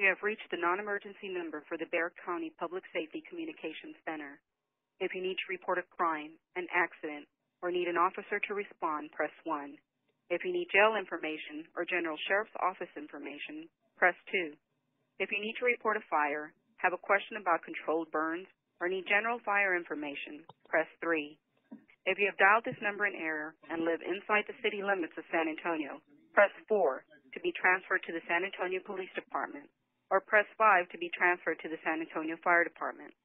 You have reached the non-emergency number for the Bexar County Public Safety Communications Center. If you need to report a crime, an accident, or need an officer to respond, press 1. If you need jail information or General Sheriff's Office information, press 2. If you need to report a fire, have a question about controlled burns, or need general fire information, press 3. If you have dialed this number in error and live inside the city limits of San Antonio, press 4 to be transferred to the San Antonio Police Department, or press 5 to be transferred to the San Antonio Fire Department.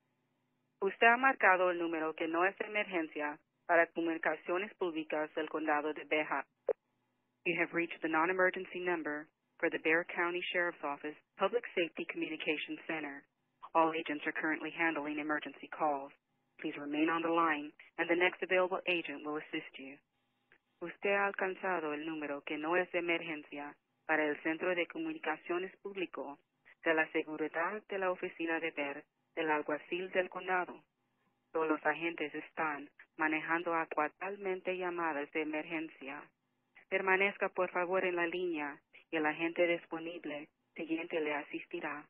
Usted ha marcado el número que no es de emergencia para comunicaciones públicas del condado de Bexar. You have reached the non-emergency number for the Bexar County Sheriff's Office Public Safety Communications Center. All agents are currently handling emergency calls. Please remain on the line, and the next available agent will assist you. Usted ha alcanzado el número que no es de emergencia para el Centro de Comunicaciones Público de la Seguridad de la Oficina de Ver del Alguacil del Condado. Todos los agentes están manejando actualmente llamadas de emergencia. Permanezca por favor en la línea y el agente disponible siguiente le asistirá.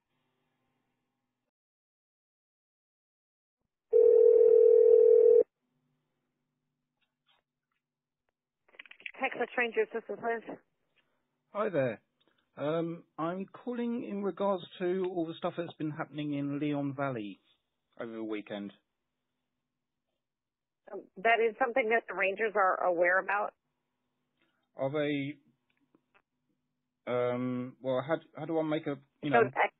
Texas Rangers, this is Liz. Hi there. I'm calling in regards to all the stuff that's been happening in Leon Valley over the weekend. That is something that the Rangers are aware about? Are they, well, how do I make a,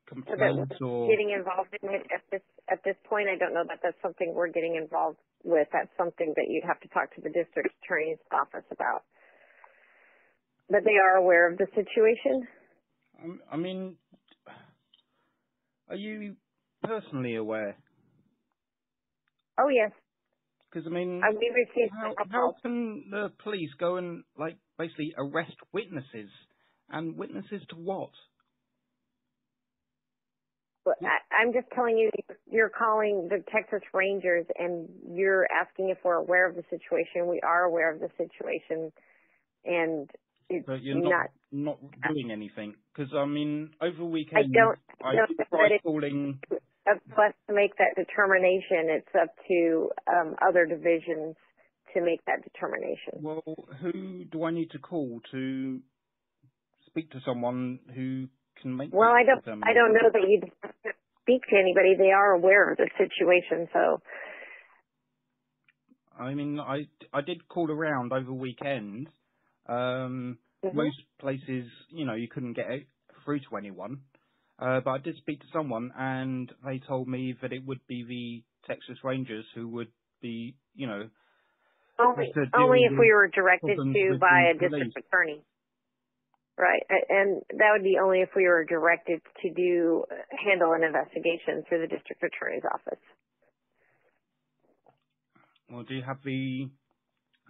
complaint or... Getting involved in it at this point, I don't know that that's something we're getting involved with. That's something that you'd have to talk to the district attorney's office about. But they are aware of the situation? I mean, are you personally aware? Oh, yes. Because, I mean, we received how can the police go and, basically arrest witnesses? And witnesses to what? Well, I'm just telling you, you're calling the Texas Rangers and you're asking if we're aware of the situation. We are aware of the situation. And but you're not doing anything, because I mean, over the weekend I tried calling. Up to us to make that determination. It's up to other divisions to make that determination. Well, who do I need to call to speak to someone who can make? Well, I don't know that you speak to anybody. They are aware of the situation, so. I mean, I did call around over the weekend. Most places, you couldn't get through to anyone. But I did speak to someone, and they told me that it would be the Texas Rangers who would be, only if we were directed to by a district attorney. Right, and that would be only if we were directed to handle an investigation through the district attorney's office. Well, do you have the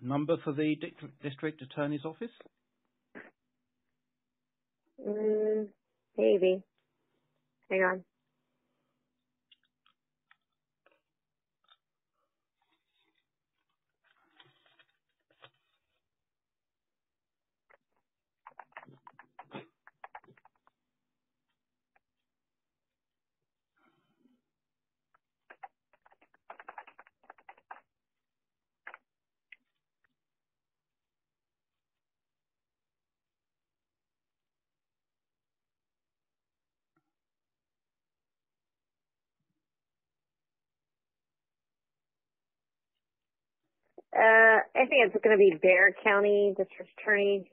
number for the district attorney's office? Maybe. Hang on. I think it's going to be Bexar County District Attorney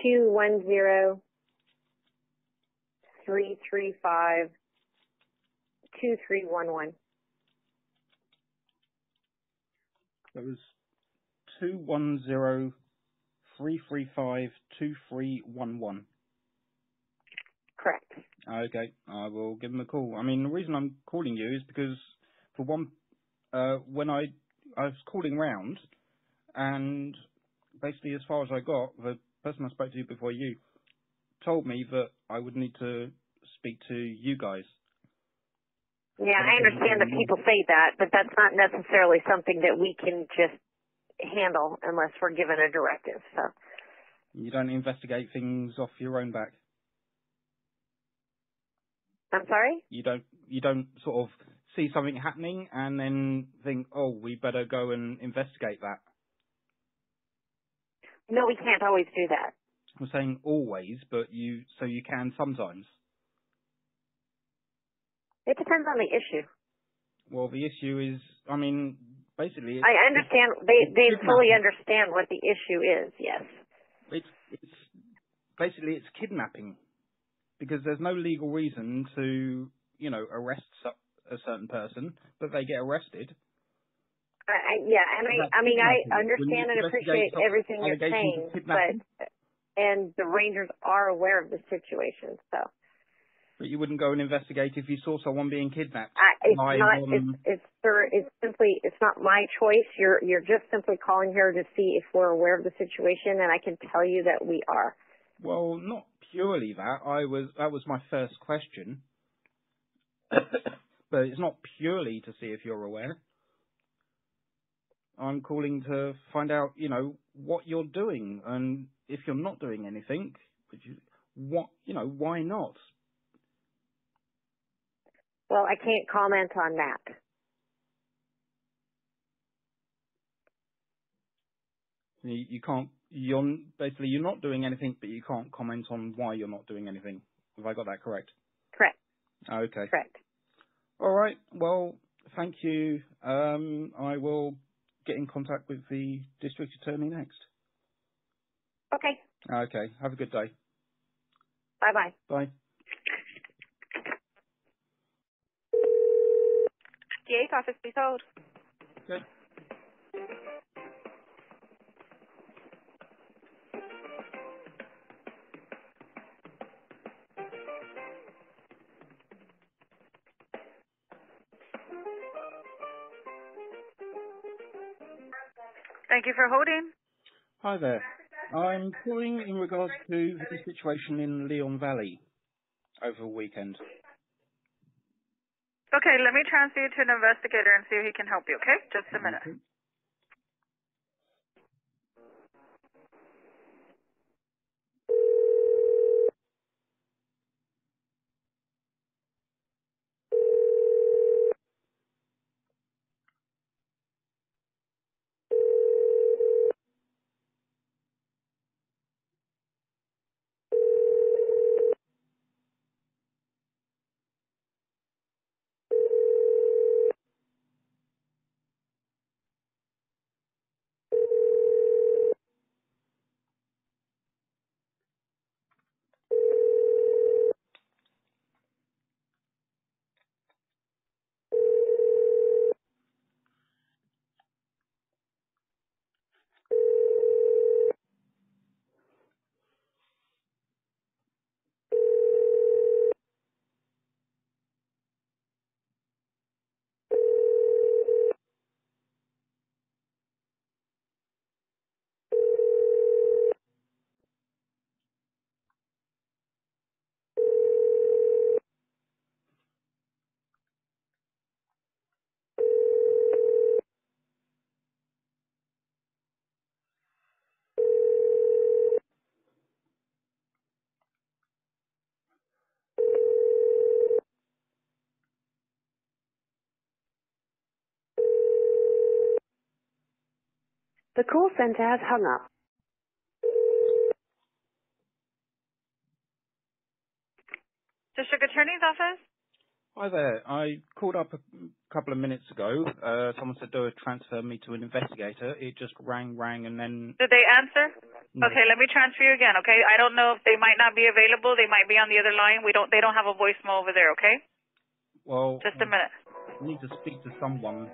210-335-2311. That was 210-335-2311. Correct. Okay, I will give them a call. I mean, the reason I'm calling you is because, for one, when I was calling round, and basically, as far as I got, the person I spoke to before you told me that I would need to speak to you guys. Yeah, I understand that people say that, but that's not necessarily something that we can just handle unless we're given a directive. So you don't investigate things off your own back? I'm sorry? You don't sort of see something happening and then think, oh, we better go and investigate that. No, we can't always do that. I'm saying always, but you can sometimes. It depends on the issue. Well, the issue is, I mean, basically, I understand. They kidnapping. fully understand what the issue is. Yes. It's basically it's kidnapping, because there's no legal reason to, arrest a certain person, but they get arrested. I understand and appreciate everything you're saying, and the Rangers are aware of the situation, so. But you wouldn't go and investigate if you saw someone being kidnapped. It's not my choice. You're just simply calling here to see if we're aware of the situation, and I can tell you that we are. Well, not purely that. That was my first question. But it's not purely to see if you're aware. I'm calling to find out, what you're doing, and if you're not doing anything, why not? Well, I can't comment on that. You can't. You're not doing anything, but you can't comment on why you're not doing anything. Have I got that correct? Correct. Okay. Correct. All right. Well, thank you. I will get in contact with the district attorney next. Okay. Okay. Have a good day. Bye-bye. Bye. DA's office, please hold. Okay. Thank you for holding. Hi there. I'm calling in regards to the situation in Leon Valley over the weekend. Okay, let me transfer you to an investigator and see if he can help you, okay? Just a minute. Okay. The call center has hung up. District Attorney's office? Hi there. I called up a couple of minutes ago. Someone said they would transfer me to an investigator. It just rang, and then... Did they answer? No. Okay, let me transfer you again, okay? I don't know if they might not be available. They might be on the other line. They don't have a voicemail over there, okay? Well... Just a minute. I need to speak to someone.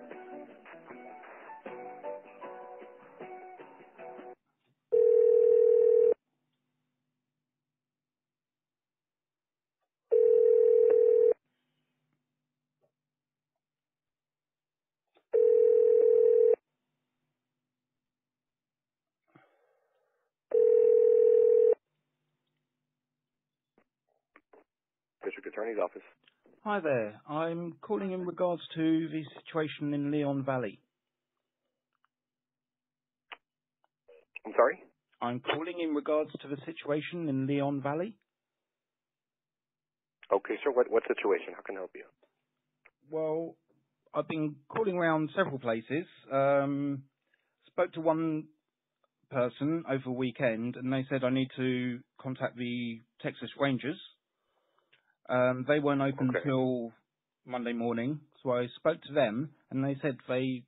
District Attorney's office. Hi there. I'm calling in regards to the situation in Leon Valley. I'm sorry? I'm calling in regards to the situation in Leon Valley. Okay, sir. What situation? How can I help you? Well, I've been calling around several places. Spoke to one person over the weekend, and they said I need to contact the Texas Rangers. They weren't open Okay. till Monday morning, so I spoke to them, and they said they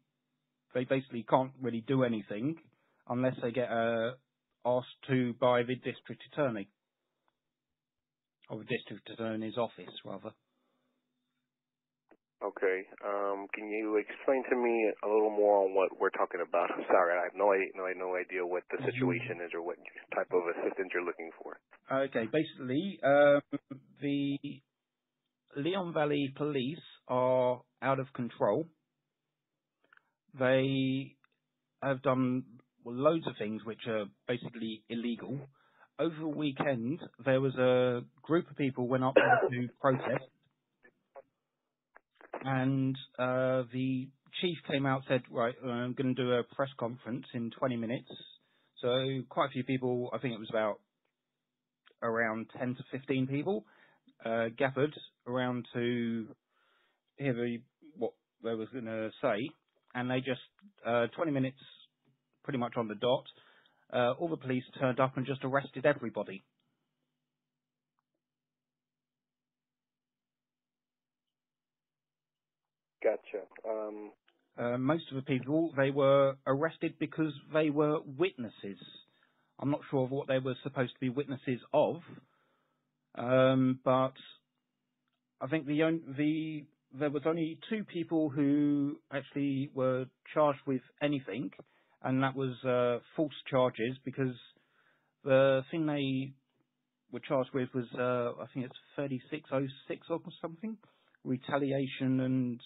basically can't really do anything unless they get asked to by the district attorney, or the district attorney's office, rather. Okay. Can you explain to me a little more on what we're talking about? I'm sorry, I have no idea what the situation is or what type of assistance you're looking for. Okay, basically, the Leon Valley Police are out of control. They have done loads of things which are basically illegal. Over the weekend, there was a group of people went up there to protest, and the chief came out and said, right, I'm going to do a press conference in 20 minutes. So quite a few people, I think it was about around 10 to 15 people, gathered around to hear what they was going to say, and they just 20 minutes pretty much on the dot, all the police turned up and just arrested everybody. Gotcha. Most of the people, they were arrested because they were witnesses. I'm not sure of what they were supposed to be witnesses of, but I think there was only 2 people who actually were charged with anything, and that was false charges, because the thing they were charged with was, I think it's 3606 or something, retaliation and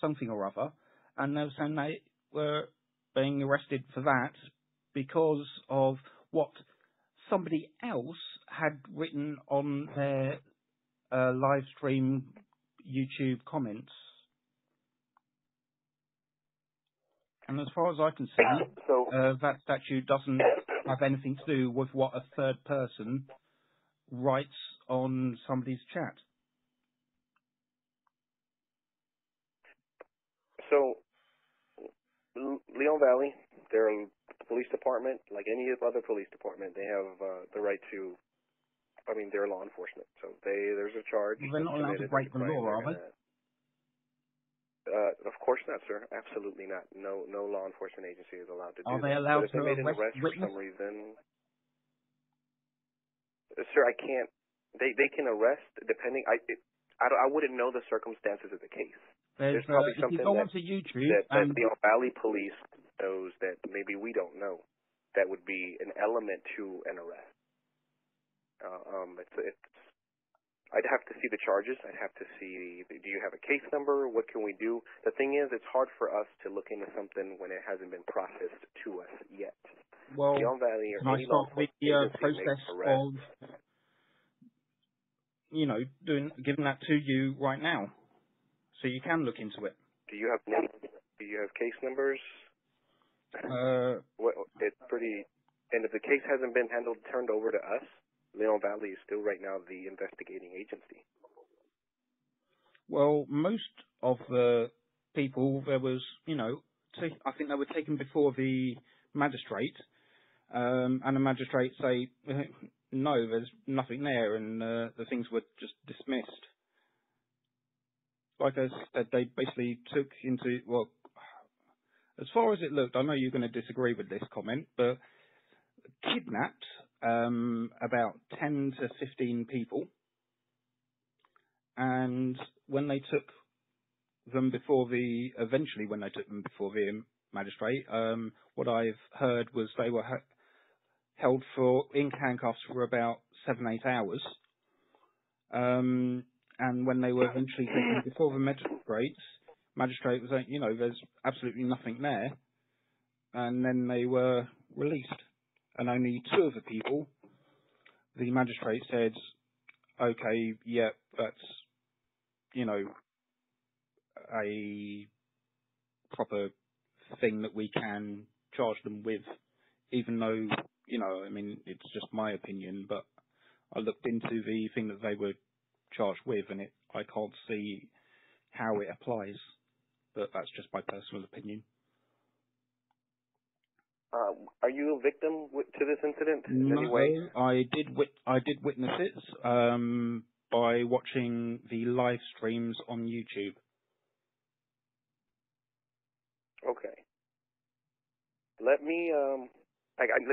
something or other, and they were saying they were being arrested for that because of what somebody else had written on their live stream YouTube comments. And as far as I can see, So, that statute doesn't have anything to do with what a third person writes on somebody's chat. Leon Valley, they're a police department, like any other police department. They have the right to. I mean, they're law enforcement, so there's a charge. Well, they're not allowed to committed, break the there's a law, crime, are they? Of course not, sir. Absolutely not. No law enforcement agency is allowed to do Are they that. allowed But if they to made an arrest arrest for witness? some reason, sir, I can't. They can arrest depending. I wouldn't know the circumstances of the case. There's probably If you something go that onto YouTube that and the Valley Police knows that maybe we don't know. That would be an element to an arrest. I'd have to see the charges. I'd have to see, do you have a case number? What can we do? The thing is, it's hard for us to look into something when it hasn't been processed to us yet. well, Leon Valley or can I any law start the enforcement agency process makes arrests. of, giving that to you right now, so you can look into it? Do you have case numbers? It's pretty. And if the case hasn't been turned over to us, Leon Valley is still right now the investigating agency. Well, most of the people, there was, I think they were taken before the magistrate, and the magistrate say, no, there's nothing there, and the things were just dismissed. Like I said, they basically took into, well, as far as it looked, I know you're going to disagree with this comment, but kidnapped about 10 to 15 people, and when they took them eventually when they took them before the magistrate, what I've heard was they were held in handcuffs for about 7-8 hours, and when they were eventually taken before the magistrate was like, there's absolutely nothing there, and then they were released. And only 2 of the people, the magistrate said, okay, yeah, that's, a proper thing that we can charge them with, even though, it's just my opinion, but I looked into the thing that they were charged with, and I can't see how it applies. But that's just my personal opinion. Are you a victim to this incident in No, any way? I did witness it by watching the live streams on YouTube. Okay. Let me,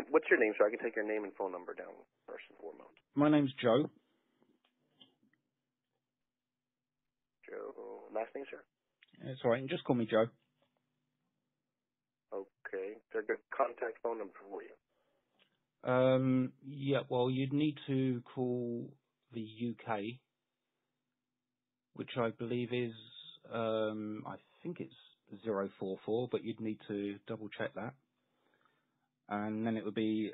what's your name, so I can take your name and phone number down first and foremost? My name's Joe. Joe, last name, sir? It's all right. Just call me Joe. Okay. Is there a good contact phone number for you? Yeah, well, you'd need to call the UK, which I believe is, I think it's 044, but you'd need to double check that. And then it would be,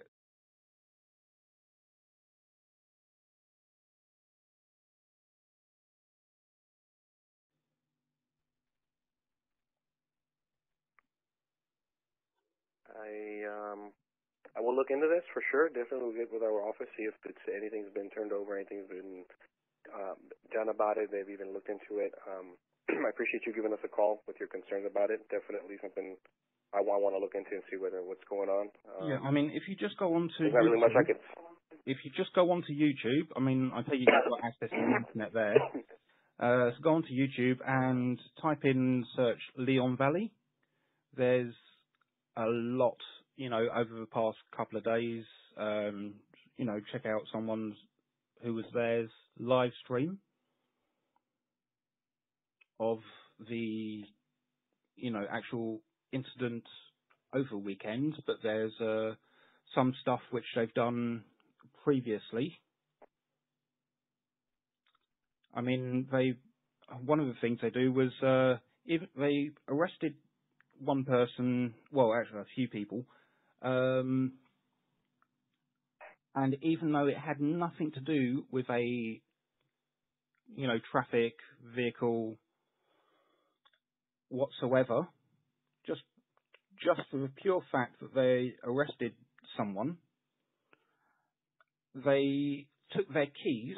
I will look into this for sure. Definitely we'll get with our office, see if anything's been turned over, anything's been done about it. They've even looked into it. I appreciate you giving us a call with your concerns about it. Definitely something I want to look into and see what's going on. yeah, I mean, if you just go on to there's not really much I YouTube, could. if you just go onto YouTube, I mean, I tell you, you've got access to the internet there. So go onto YouTube and type in search Leon Valley. There's a lot, over the past couple of days, check out someone's who was theirs live stream of the, actual incident over the weekend, but there's some stuff which they've done previously. I mean, one of the things they do was they arrested one person, well, actually a few people, and even though it had nothing to do with a, traffic vehicle whatsoever, just for the pure fact that they arrested someone, they took their keys,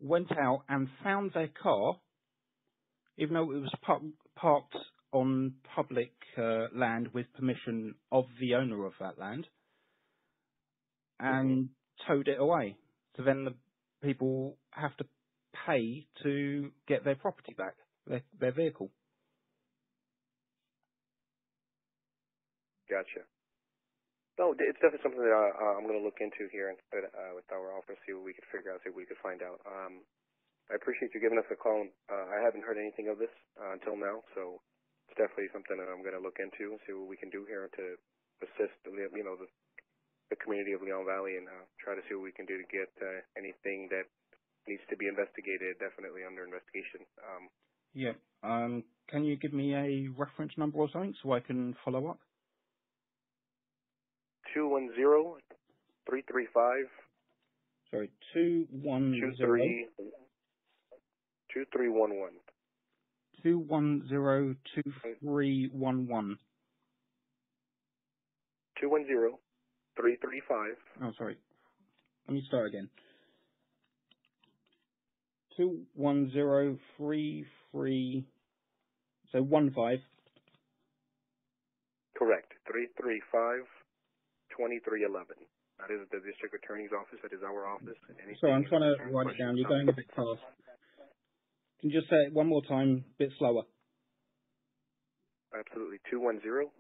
went out and found their car, even though it was parked on public land with permission of the owner of that land, and towed it away. So then the people have to pay to get their property back, their vehicle. Gotcha. No, it's definitely something that I'm going to look into here with our office, see what we could figure out, see what we could find out. I appreciate you giving us a call. I haven't heard anything of this until now, so it's definitely something that I'm going to look into and see what we can do here to assist the community of Leon Valley and try to see what we can do to get anything that needs to be investigated definitely under investigation. Yeah. Can you give me a reference number or something so I can follow up? 210-335. Sorry, 210. 2311. 210-2311. 210-335. Oh, sorry. Let me start again. 210-33. So 15. Correct. 335-2311. That is the district attorney's office. That is our office. Sorry, I'm trying to write it down. You're going a bit fast. Can you just say it one more time, a bit slower? Absolutely. 210.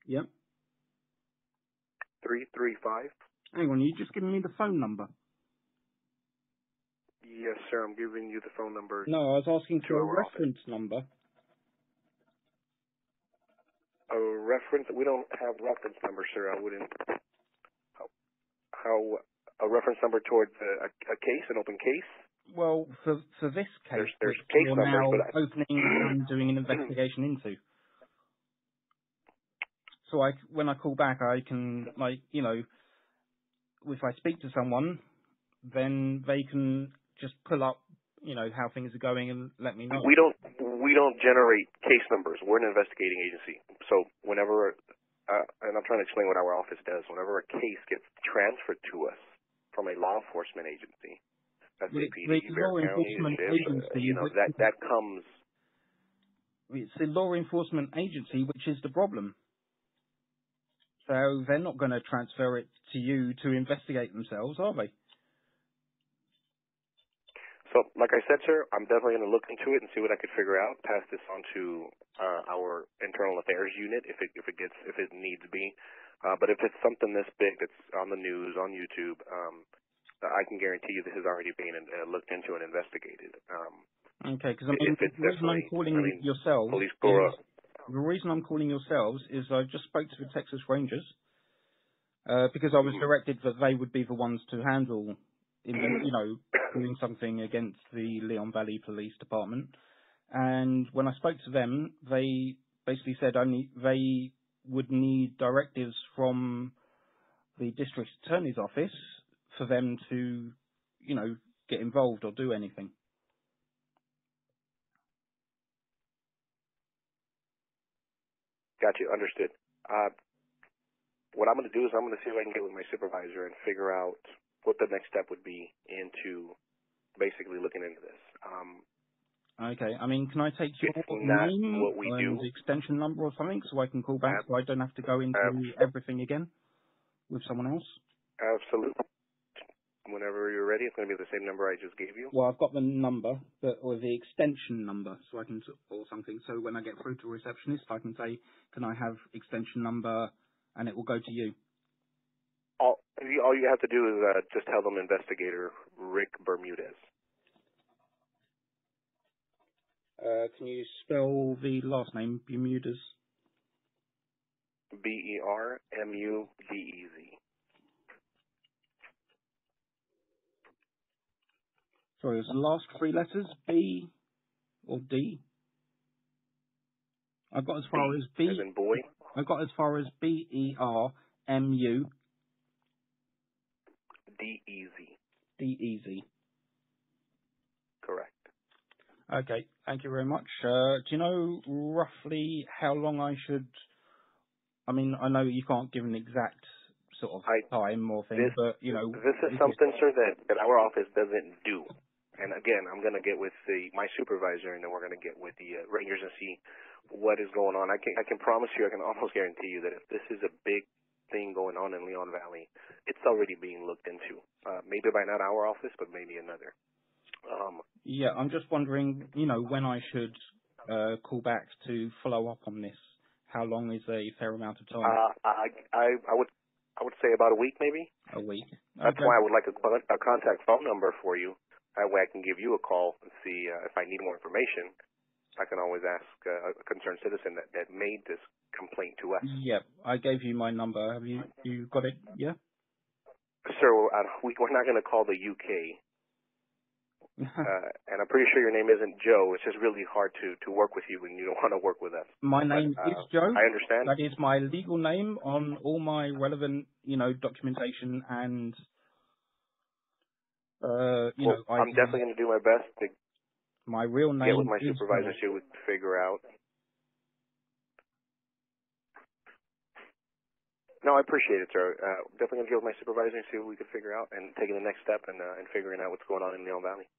Yep. 335. Hang on, you just giving me the phone number? Yes, sir. I'm giving you the phone number. No, I was asking to for a our reference number. A reference? We don't have reference numbers, sir. I wouldn't. How a reference number towards a case, an open case? Well, for this case, there's which case you're numbers, now but opening and doing an investigation into. So when I call back, I can, if I speak to someone, then they can just pull up, how things are going and let me know. We don't generate case numbers. We're an investigating agency. So whenever, and I'm trying to explain what our office does, whenever a case gets transferred to us from a law enforcement agency, SAPD, The Bexar law County, the enforcement sheriff, agency, that comes. it's the law enforcement agency which is the problem. So they're not going to transfer it to you to investigate themselves, are they? So, like I said, sir, I'm definitely going to look into it and see what I could figure out. Pass this on to our internal affairs unit if it needs be. But if it's something this big that's on the news, on YouTube, I can guarantee you this is already being looked into and investigated. Okay, because the reason I'm calling yourselves police the reason I'm calling yourselves is I just spoke to the Texas Rangers because I was directed that they would be the ones to handle, doing something against the Leon Valley Police Department. And when I spoke to them, they basically said they would need directives from the district attorney's office for them to, get involved or do anything. Got you. Understood. What I'm going to do is I'm going to see if I can get with my supervisor and figure out what the next step would be into basically looking into this. Okay. I mean, can I take your not name what we and do. extension number or something so I can call back so I don't have to go into everything again with someone else? Absolutely. Whenever you're ready, it's going to be the same number I just gave you. Well, I've got the number, or the extension number, so I can, or something. So when I get through to a receptionist, I can say, "Can I have extension number?" and it will go to you. All you have to do is just tell them investigator Rick Bermudez. Can you spell the last name, Bermudez? Bermudez. Sorry, it was the last three letters, B or D? I got as far as B. As in boy? I got as far as BERMU. DEZ. DEZ. Correct. Okay, thank you very much. Do you know roughly how long I should... I mean, I know you can't give an exact sort of time or thing, but, This is something, sir, that our office doesn't do. And again, I'm going to get with my supervisor, and then we're going to get with the Rangers and see what is going on. I can promise you, I can almost guarantee you that if this is a big thing going on in Leon Valley, it's already being looked into. Maybe by not our office, but maybe another. Yeah, I'm just wondering, when I should call back to follow up on this. How long is a fair amount of time? I would say about a week, maybe. A week. That's why I would like a contact phone number for you. That way I can give you a call and see if I need more information. I can always ask a concerned citizen that made this complaint to us. Yep, I gave you my number. Have you got it? Yeah? Sir, we're not going to call the UK. And I'm pretty sure your name isn't Joe. It's just really hard to work with you when you don't want to work with us. My name is Joe. I understand. That is my legal name on all my relevant, documentation and, I'm definitely going to do my best to my real name get with my is supervisor Joe. to figure out. No, I appreciate it, sir. Definitely going to get with my supervisor and see what we can figure out and taking the next step and figuring out what's going on in Leon Valley.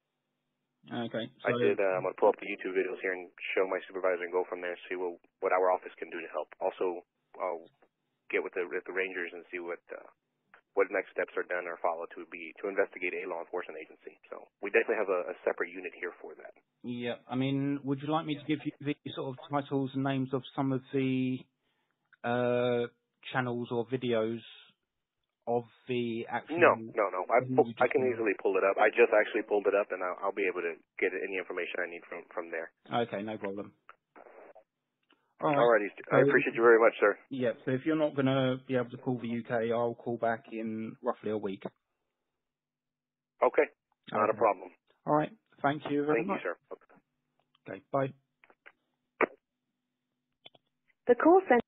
Okay. So I'm going to pull up the YouTube videos here and show my supervisor and go from there and see what our office can do to help. Also, I'll get with the Rangers and see what next steps are done or followed to investigate a law enforcement agency. So we definitely have a separate unit here for that. Yeah. I mean, would you like me to give you the sort of titles and names of some of the channels or videos of the actual... No. I can easily pull it up. I just actually pulled it up, and I'll be able to get any information I need from there. Okay, no problem. All right. Alrighty. I appreciate you very much, sir. Yeah, so if you're not going to be able to call the UK, I'll call back in roughly a week. Okay. Not a problem. All right. Thank you very much. Thank you, sir. Okay, bye. The call center